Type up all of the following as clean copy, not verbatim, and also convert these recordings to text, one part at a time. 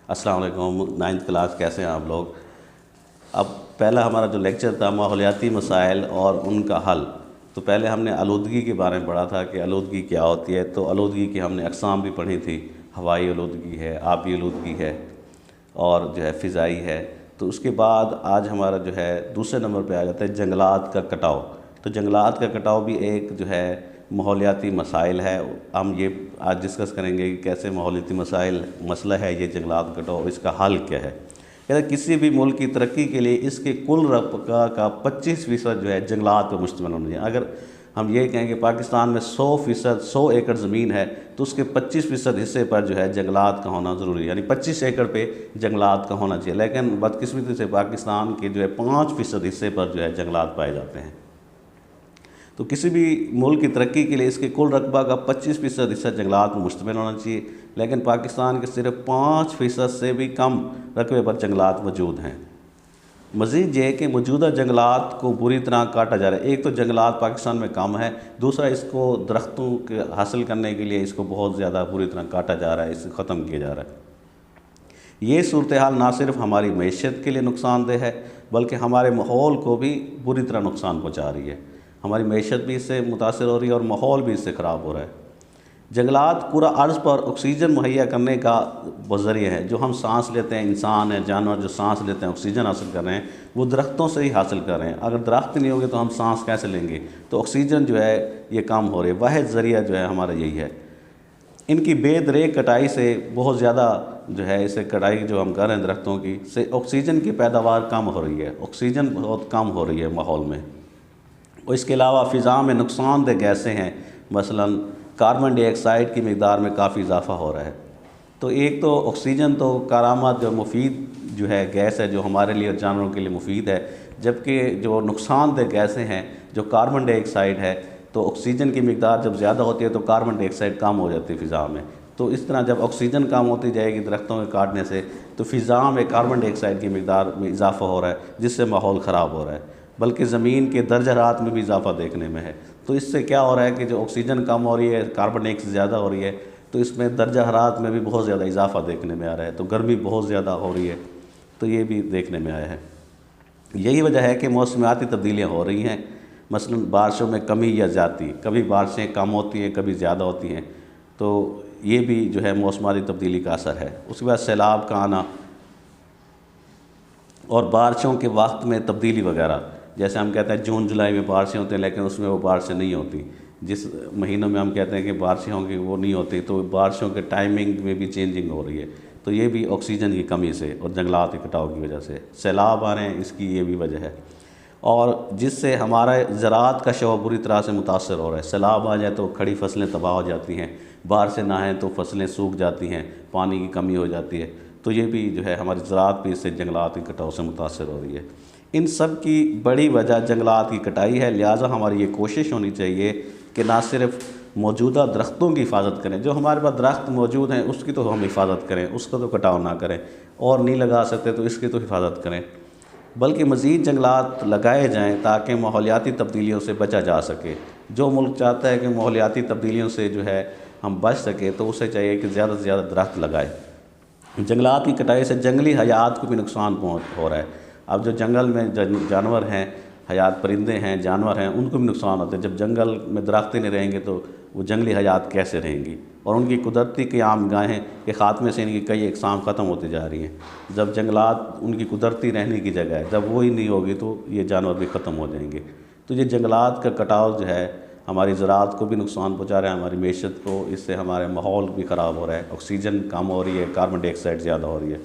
السلام علیکم، 9th class, کیسے ہیں آپ لوگ؟ اب پہلا ہمارا جو لیکچر تھا ماحولیاتی مسائل اور ان کا حل، تو پہلے ہم نے آلودگی کے بارے میں پڑھا تھا کہ آلودگی کیا ہوتی ہے. تو آلودگی کی ہم نے اقسام بھی پڑھی تھی. ہوائی آلودگی ہے، آبی آلودگی ہے، اور جو ہے فضائی ہے. تو اس کے بعد آج ہمارا جو ہے دوسرے نمبر پہ آ جاتا ہے جنگلات کا کٹاؤ. تو جنگلات کا کٹاؤ بھی ایک جو ہے ماحولیاتی مسائل ہے. ہم یہ آج ڈسکس کریں گے کہ کیسے ماحولیاتی مسئلہ ہے یہ جنگلات کا کٹاؤ، اس کا حل کیا ہے. کسی بھی ملک کی ترقی کے لیے اس کے کل رقبہ کا 25% جو ہے جنگلات پر مشتمل ہونا چاہیے. اگر ہم یہ کہیں کہ پاکستان میں 100 ایکڑ زمین ہے تو اس کے 25% حصے پر جو ہے جنگلات کا ہونا ضروری ہے، یعنی 25 ایکڑ پہ جنگلات کا ہونا چاہیے. لیکن بدقسمتی سے پاکستان کے جو ہے 5% حصے پر جو ہے جنگلات پائے جاتے ہیں. تو کسی بھی ملک کی ترقی کے لیے اس کے کل رقبہ کا 25% حصہ جنگلات پر مشتمل ہونا چاہیے، لیکن پاکستان کے صرف 5% سے بھی کم رقبے پر جنگلات موجود ہیں. مزید یہ کہ موجودہ جنگلات کو بری طرح کاٹا جا رہا ہے. ایک تو جنگلات پاکستان میں کم ہے، دوسرا اس کو درختوں کے حاصل کرنے کے لیے اس کو بہت زیادہ بری طرح کاٹا جا رہا ہے، اسے ختم کیا جا رہا ہے. یہ صورتحال نہ صرف ہماری معیشت کے لیے نقصان دہ ہے بلکہ ہمارے ماحول کو بھی بری طرح نقصان پہنچا رہی ہے. ہماری معیشت بھی اس سے متاثر ہو رہی ہے اور ماحول بھی اس سے خراب ہو رہا ہے. جنگلات پورا عرض پر آکسیجن مہیا کرنے کا ذریعہ ہے. جو ہم سانس لیتے ہیں، انسان ہیں، جانور جو سانس لیتے ہیں، آکسیجن حاصل کر رہے ہیں، وہ درختوں سے ہی حاصل کر رہے ہیں. اگر درخت نہیں ہوگے تو ہم سانس کیسے لیں گے؟ تو آکسیجن جو ہے یہ کم ہو رہی ہے. واحد ذریعہ جو ہے ہمارا یہی ہے. ان کی بے دریغ کٹائی سے بہت زیادہ جو ہے اسے کٹائی جو ہم کر رہے ہیں درختوں کی سے آکسیجن کی پیداوار کم ہو رہی ہے. آکسیجن بہت کم ہو رہی ہے ماحول میں. اور اس کے علاوہ فضا میں نقصان دہ گیسیں ہیں، مثلا کاربن ڈائی آکسائڈ کی مقدار میں کافی اضافہ ہو رہا ہے. تو ایک تو آکسیجن تو کارآمد جو مفید جو ہے گیس ہے، جو ہمارے لیے اور جانوروں کے لیے مفید ہے، جبکہ جو نقصان دہ گیسیں ہیں جو کاربن ڈائی آکسائڈ ہے، تو آکسیجن کی مقدار جب زیادہ ہوتی ہے تو کاربن ڈائی آکسائڈ کم ہو جاتی ہے فضا میں. تو اس طرح جب آکسیجن کم ہوتی جائے گی درختوں کے کاٹنے سے، تو فضا میں کاربن ڈائی آکسائڈ کی مقدار میں اضافہ ہو رہا ہے، جس سے ماحول خراب ہو رہا ہے. بلکہ زمین کے درجہ حرارت میں بھی اضافہ دیکھنے میں ہے. تو اس سے کیا ہو رہا ہے کہ جو آکسیجن کم ہو رہی ہے، کاربن ڈائی آکسائڈ زیادہ ہو رہی ہے، تو اس میں درجہ حرارت میں بھی بہت زیادہ اضافہ دیکھنے میں آ رہا ہے. تو گرمی بہت زیادہ ہو رہی ہے، تو یہ بھی دیکھنے میں آیا ہے. یہی وجہ ہے کہ موسمیاتی تبدیلیاں ہو رہی ہیں. مثلا بارشوں میں کمی یا زیادتی، کبھی بارشیں کم ہوتی ہیں، کبھی زیادہ ہوتی ہیں. تو یہ بھی جو ہے موسمیاتی تبدیلی کا اثر ہے. اس کے بعد سیلاب کا آنا اور بارشوں کے وقت میں تبدیلی وغیرہ. جیسے ہم کہتے ہیں جون جولائی میں بارشیں ہوتی ہیں، لیکن اس میں وہ بارشیں نہیں ہوتی. جس مہینوں میں ہم کہتے ہیں کہ بارشیں ہوں گی وہ نہیں ہوتی. تو بارشوں کے ٹائمنگ میں بھی چینجنگ ہو رہی ہے. تو یہ بھی آکسیجن کی کمی سے اور جنگلات کے کٹاؤ کی وجہ سے. سیلاب آ رہے ہیں، اس کی یہ بھی وجہ ہے. اور جس سے ہمارا زراعت کا شعبہ بری طرح سے متاثر ہو رہا ہے. سیلاب آ جائے تو کھڑی فصلیں تباہ ہو جاتی ہیں، بارشیں نہ آئیں تو فصلیں سوکھ جاتی ہیں، پانی کی کمی ہو جاتی ہے. تو یہ بھی جو ہے ہماری زراعت بھی اس سے جنگلات کی کٹاؤ سے متاثر ہو رہی ہے. ان سب کی بڑی وجہ جنگلات کی کٹائی ہے. لہٰذا ہماری یہ کوشش ہونی چاہیے کہ نہ صرف موجودہ درختوں کی حفاظت کریں، جو ہمارے پاس درخت موجود ہیں اس کی تو ہم حفاظت کریں، اس کا تو کٹاؤ نہ کریں، اور نہیں لگا سکتے تو اس کی تو حفاظت کریں، بلکہ مزید جنگلات لگائے جائیں تاکہ ماحولیاتی تبدیلیوں سے بچا جا سکے. جو ملک چاہتا ہے کہ ماحولیاتی تبدیلیوں سے جو ہے ہم بچ سکیں تو اسے چاہیے کہ زیادہ سے زیادہ درخت لگائے. جنگلات کی کٹائی سے جنگلی حیات کو بھی نقصان ہو رہا ہے. اب جو جنگل میں جانور ہیں، حیات پرندے ہیں، جانور ہیں، ان کو بھی نقصان ہوتا ہے. جب جنگل میں درخت ہی نہیں رہیں گے تو وہ جنگلی حیات کیسے رہیں گی؟ اور ان کی قدرتی قیام گاہیں کے خاتمے سے ان کی کئی اقسام ختم ہوتی جا رہی ہیں. جب جنگلات ان کی قدرتی رہنے کی جگہ ہے، جب وہی نہیں ہوگی تو یہ جانور بھی ختم ہو جائیں گے. تو یہ جنگلات کا کٹاؤ جو ہے ہماری زراعت کو بھی نقصان پہنچا رہا ہے، ہماری معیشت کو. اس سے ہمارے ماحول بھی خراب ہو رہا ہے، آکسیجن کم ہو رہی ہے، کاربن ڈائی آکسائڈ زیادہ ہو رہی ہے.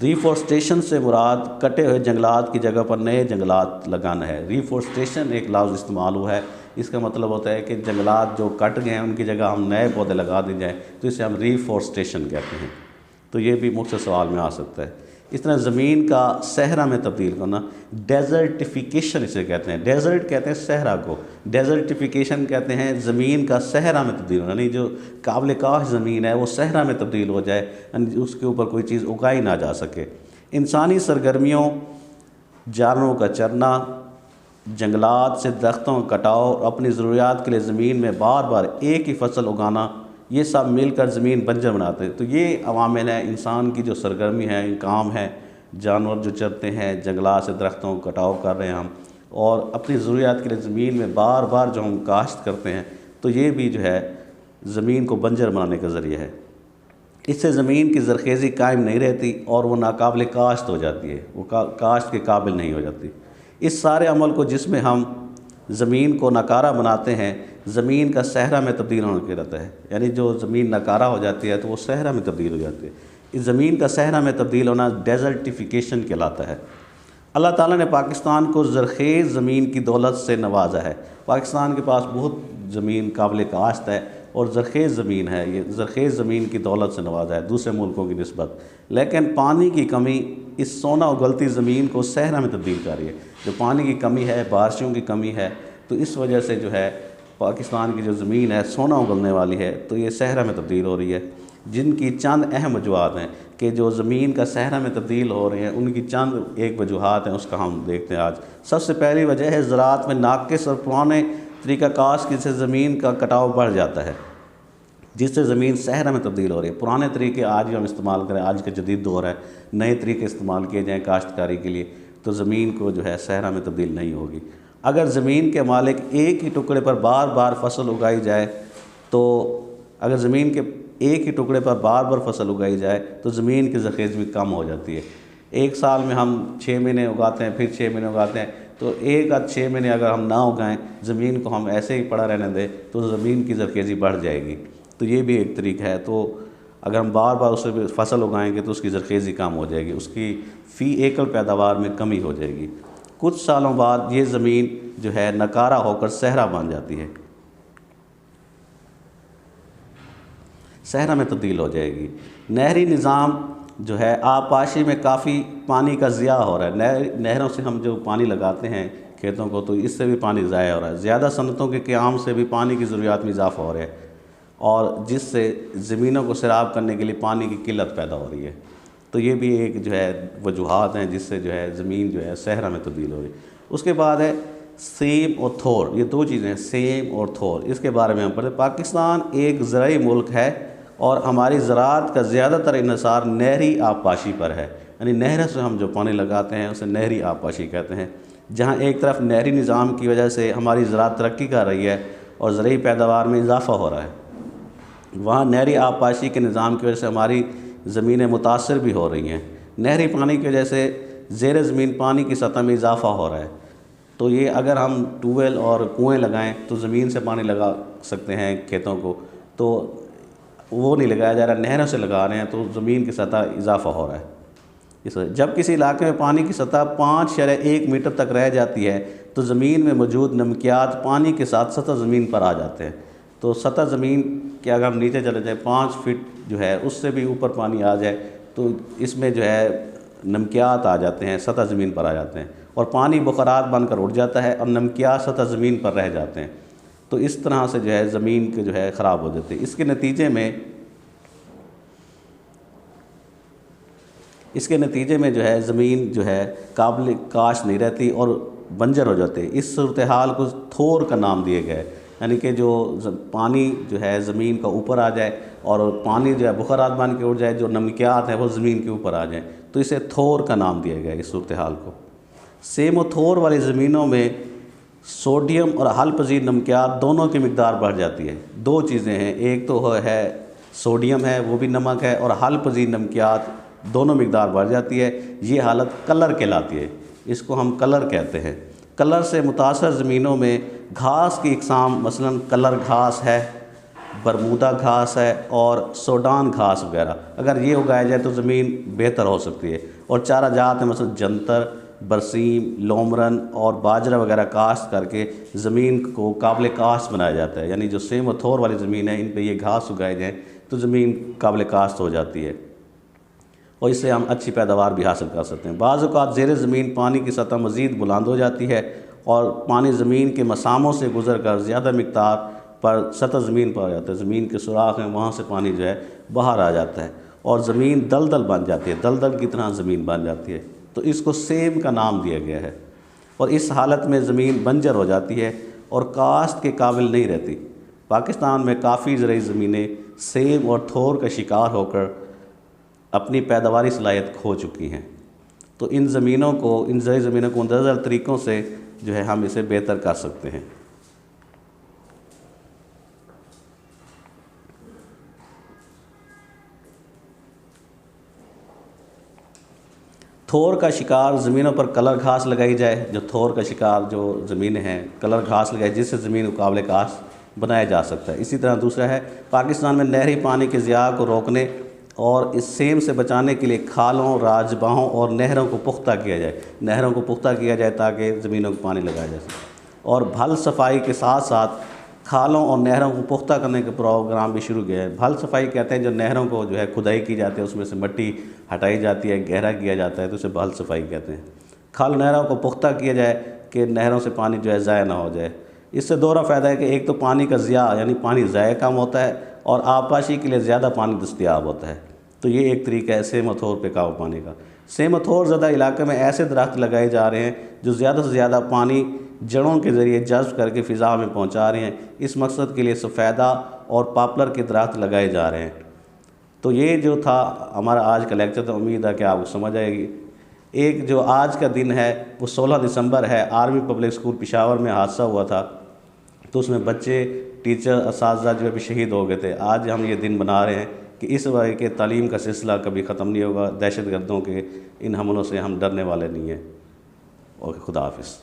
ریفورسٹیشن سے مراد کٹے ہوئے جنگلات کی جگہ پر نئے جنگلات لگانا ہے. ریفورسٹیشن ایک لفظ استعمال ہوا ہے. اس کا مطلب ہوتا ہے کہ جنگلات جو کٹ گئے ہیں ان کی جگہ ہم نئے پودے لگا دی جائیں، تو اسے ہم ریفورسٹیشن کہتے ہیں. تو یہ بھی مجھ سے سوال میں آ سکتا ہے. اس طرح زمین کا صحرا میں تبدیل کرنا، ڈیزرٹیفیکیشن اسے کہتے ہیں. ڈیزرٹ کہتے ہیں صحرا کو، ڈیزرٹیفیکیشن کہتے ہیں زمین کا صحرا میں تبدیل ہونا. یعنی جو قابل کاشت زمین ہے وہ صحرا میں تبدیل ہو جائے، یعنی اس کے اوپر کوئی چیز اگائی نہ جا سکے. انسانی سرگرمیوں، جانوروں کا چرنا، جنگلات سے درختوں کا کٹاؤ اور اپنی ضروریات کے لیے زمین میں بار بار ایک ہی فصل اگانا یہ سب مل کر زمین بنجر بناتے ہیں۔ تو یہ عوامل ہیں، انسان کی جو سرگرمی ہے، کام ہے، جانور جو چرتے ہیں، جنگلات سے درختوں کو کٹاؤ کر رہے ہیں ہم، اور اپنی ضروریات کے لیے زمین میں بار بار جو ہم کاشت کرتے ہیں، تو یہ بھی جو ہے زمین کو بنجر بنانے کا ذریعہ ہے۔ اس سے زمین کی زرخیزی قائم نہیں رہتی اور وہ ناقابل کاشت ہو جاتی ہے، وہ کاشت کے قابل نہیں ہو جاتی۔ اس سارے عمل کو جس میں ہم زمین کو ناکارہ بناتے ہیں، زمین کا صحرا میں تبدیل ہونے کے رہتا ہے، یعنی جو زمین ناکارہ ہو جاتی ہے تو وہ صحرا میں تبدیل ہو جاتی ہے۔ اس زمین کا صحرا میں تبدیل ہونا ڈیزرٹیفیکیشن کہلاتا ہے۔ اللہ تعالیٰ نے پاکستان کو زرخیز زمین کی دولت سے نوازا ہے۔ پاکستان کے پاس بہت زمین قابل کاشت ہے اور زرخیز زمین ہے، یہ زرخیز زمین کی دولت سے نوازا ہے دوسرے ملکوں کی نسبت، لیکن پانی کی کمی اس سونا اگلتی زمین کو صحرا میں تبدیل کر رہی ہے۔ جو پانی کی کمی ہے، بارشوں کی کمی ہے، تو اس وجہ سے جو ہے پاکستان کی جو زمین ہے سونا اگلنے والی ہے، تو یہ صحرا میں تبدیل ہو رہی ہے۔ جن کی چند اہم وجوہات ہیں کہ جو زمین کا صحرا میں تبدیل ہو رہے ہیں، ان کی چند ایک وجوہات ہیں، اس کا ہم دیکھتے ہیں آج۔ سب سے پہلی وجہ ہے زراعت میں ناقص اور پرانے طریقہ کاشت سے زمین کا کٹاؤ بڑھ جاتا ہے، جس سے زمین صحرا میں تبدیل ہو رہی ہے۔ پرانے طریقے آج بھی ہم استعمال کریں، آج کا جدید دور ہے، نئے طریقے استعمال کیے جائیں کاشتکاری کے لیے، تو زمین کو جو ہے صحرا میں تبدیل نہیں ہوگی۔ اگر زمین کے مالک ایک ہی ٹکڑے پر بار بار فصل اگائی جائے تو اگر زمین کے ایک ہی ٹکڑے پر بار بار فصل اگائی جائے تو زمین کی زرخیزی بھی کم ہو جاتی ہے۔ ایک سال میں ہم 6 مہینے اگاتے ہیں، پھر 6 مہینے اگاتے ہیں، تو ایک آدھ 6 مہینے اگر ہم نہ اگائیں، زمین کو ہم ایسے ہی پڑا رہنے دیں، تو زمین کی زرخیزی بڑھ جائے گی۔ تو یہ بھی ایک طریقہ ہے۔ تو اگر ہم بار بار اس سے فصل اگائیں گے تو اس کی زرخیزی کم ہو جائے گی، اس کی فی ایکڑ پیداوار میں کمی ہو جائے گی۔ کچھ سالوں بعد یہ زمین جو ہے ناکارہ ہو کر صحرا بن جاتی ہے، صحرا میں تبدیل ہو جائے گی۔ نہری نظام جو ہے آبپاشی میں کافی پانی کا ضیاع ہو رہا ہے۔ نہروں سے ہم جو پانی لگاتے ہیں کھیتوں کو، تو اس سے بھی پانی ضائع ہو رہا ہے۔ زیادہ صنعتوں کے قیام سے بھی پانی کی ضروریات میں اضافہ ہو رہا ہے، اور جس سے زمینوں کو سیراب کرنے کے لیے پانی کی قلت پیدا ہو رہی ہے۔ تو یہ بھی ایک جو ہے وجوہات ہیں جس سے جو ہے زمین جو ہے صحرا میں تبدیل ہو رہی ہے۔ اس کے بعد ہے سیم اور تھور، یہ دو چیزیں ہیں، سیم اور تھور، اس کے بارے میں ہم پڑھتے ہیں۔ پاکستان ایک زرعی ملک ہے اور ہماری زراعت کا زیادہ تر انحصار نہری آبپاشی پر ہے، یعنی نہروں سے ہم جو پانی لگاتے ہیں اسے نہری آبپاشی کہتے ہیں۔ جہاں ایک طرف نہری نظام کی وجہ سے ہماری زراعت ترقی کر رہی ہے اور زرعی پیداوار میں اضافہ ہو رہا ہے، وہاں نہری آبپاشی کے نظام کی وجہ سے ہماری زمینیں متاثر بھی ہو رہی ہیں۔ نہری پانی کی وجہ سے زیر زمین پانی کی سطح میں اضافہ ہو رہا ہے۔ تو یہ اگر ہم ٹیوب ویل اور کنویں لگائیں تو زمین سے پانی لگا سکتے ہیں کھیتوں کو، تو وہ نہیں لگایا جا رہا، نہروں سے لگا رہے ہیں، تو زمین کی سطح اضافہ ہو رہا ہے۔ اس وجہ جب کسی علاقے میں پانی کی سطح 5.1 میٹر تک رہ جاتی ہے تو زمین میں موجود نمکیات پانی کے ساتھ سطح زمین پر آ جاتے ہیں۔ تو سطح زمین کے اگر ہم نیچے چلے جائیں 5 فٹ جو ہے اس سے بھی اوپر پانی آ جائے تو اس میں جو ہے نمکیات آ جاتے ہیں، سطح زمین پر آ جاتے ہیں، اور پانی بخارات بن کر اٹھ جاتا ہے اور نمکیات سطح زمین پر رہ جاتے ہیں۔ تو اس طرح سے جو ہے زمین کے جو ہے خراب ہو جاتے ہیں۔ اس کے نتیجے میں جو ہے زمین جو ہے قابل کاشت نہیں رہتی اور بنجر ہو جاتے ہیں۔ اس صورتحال کو تھور کا نام دیا گیا ہے، یعنی کہ جو پانی جو ہے زمین کا اوپر آ جائے اور پانی جو ہے بخارات بن کے اٹھ جائے، جو نمکیات ہیں وہ زمین کے اوپر آ جائیں، تو اسے تھور کا نام دیا گیا ہے اس صورتحال کو۔ سیم و تھور والی زمینوں میں سوڈیم اور حل پذیر نمکیات دونوں کی مقدار بڑھ جاتی ہے۔ دو چیزیں ہیں، ایک تو ہے سوڈیم ہے، وہ بھی نمک ہے، اور حل پذیر نمکیات دونوں مقدار بڑھ جاتی ہے۔ یہ حالت کلر کہلاتی ہے، اس کو ہم کلر کہتے ہیں۔ کلر سے متاثر زمینوں میں گھاس کی اقسام مثلا کلر گھاس ہے، برمودا گھاس ہے اور سوڈان گھاس وغیرہ، اگر یہ اگایا جائے تو زمین بہتر ہو سکتی ہے۔ اور چارہ جات ہیں مثلا جنتر، برسیم، لومرن اور باجرہ وغیرہ کاشت کر کے زمین کو قابل کاشت بنایا جاتا ہے، یعنی جو سیم و تھور والی زمین ہے ان پہ یہ گھاس اگائے جائیں تو زمین قابل کاشت ہو جاتی ہے اور اس سے ہم اچھی پیداوار بھی حاصل کر سکتے ہیں۔ بعض اوقات زیر زمین پانی کی سطح مزید بلند ہو جاتی ہے اور پانی زمین کے مساموں سے گزر کر زیادہ مقدار پر سطح زمین پر آ جاتا ہے، زمین کے سوراخ ہیں وہاں سے پانی جو ہے باہر آ جاتا ہے اور زمین دلدل بن جاتی ہے، دلدل کی طرح زمین بن جاتی ہے، تو اس کو سیم کا نام دیا گیا ہے۔ اور اس حالت میں زمین بنجر ہو جاتی ہے اور کاشت کے قابل نہیں رہتی۔ پاکستان میں کافی زرعی زمینیں سیم اور تھور کا شکار ہو کر اپنی پیداواری صلاحیت کھو چکی ہیں۔ تو ان زمینوں کو، ان زرعی زمینوں کو مندرجہ طریقوں سے جو ہے ہم اسے بہتر کر سکتے ہیں۔ تھور کا شکار زمینوں پر کلر گھاس لگائی جائے، جو تھور کا شکار جو زمینیں ہیں کلر گھاس لگائی جس سے زمین کو قابل کاشت بنایا جا سکتا ہے۔ اسی طرح دوسرا ہے پاکستان میں نہری پانی کے ضیاع کو روکنے اور اس سیم سے بچانے کے لیے کھالوں، راجباہوں اور نہروں کو پختہ کیا جائے، نہروں کو پختہ کیا جائے تاکہ زمینوں کو پانی لگایا جا سکے، اور بھل صفائی کے ساتھ ساتھ کھالوں اور نہروں کو پختہ کرنے کے پروگرام بھی شروع کیا ہے۔ بھل صفائی کہتے ہیں جو نہروں کو جو ہے کھدائی کی جاتی ہے، اس میں سے مٹی ہٹائی جاتی ہے، گہرا کیا جاتا ہے، تو اسے بھل صفائی کہتے ہیں۔ کھال نہروں کو پختہ کیا جائے کہ نہروں سے پانی جو ہے ضائع نہ ہو جائے۔ اس سے دوہرا فائدہ ہے کہ ایک تو پانی کا ضیاع یعنی پانی ضائع کم ہوتا ہے، اور آبپاشی کے لیے زیادہ پانی دستیاب ہوتا ہے۔ تو یہ ایک طریقہ ہے سیم و تھور پہ قابو پانے کا۔ سیم و تھور زدہ علاقے میں ایسے درخت لگائے جا رہے ہیں جو زیادہ سے زیادہ پانی جڑوں کے ذریعے جذب کر کے فضا میں پہنچا رہے ہیں۔ اس مقصد کے لیے سفیدہ اور پاپلر کے درخت لگائے جا رہے ہیں۔ تو یہ جو تھا ہمارا آج کا لیکچر، تو امید ہے کہ آپ کو سمجھ آئے گی۔ ایک جو آج کا دن ہے وہ 16 دسمبر ہے، آرمی پبلک اسکول پشاور میں حادثہ ہوا تھا، تو اس میں بچے، ٹیچر، اساتذہ جو بھی شہید ہو گئے تھے۔ آج ہم یہ دن بنا رہے ہیں کہ اس وجہ کہ تعلیم کا سلسلہ کبھی ختم نہیں ہوگا، دہشت گردوں کے ان حملوں سے ہم ڈرنے والے نہیں ہیں۔ اور خدا حافظ۔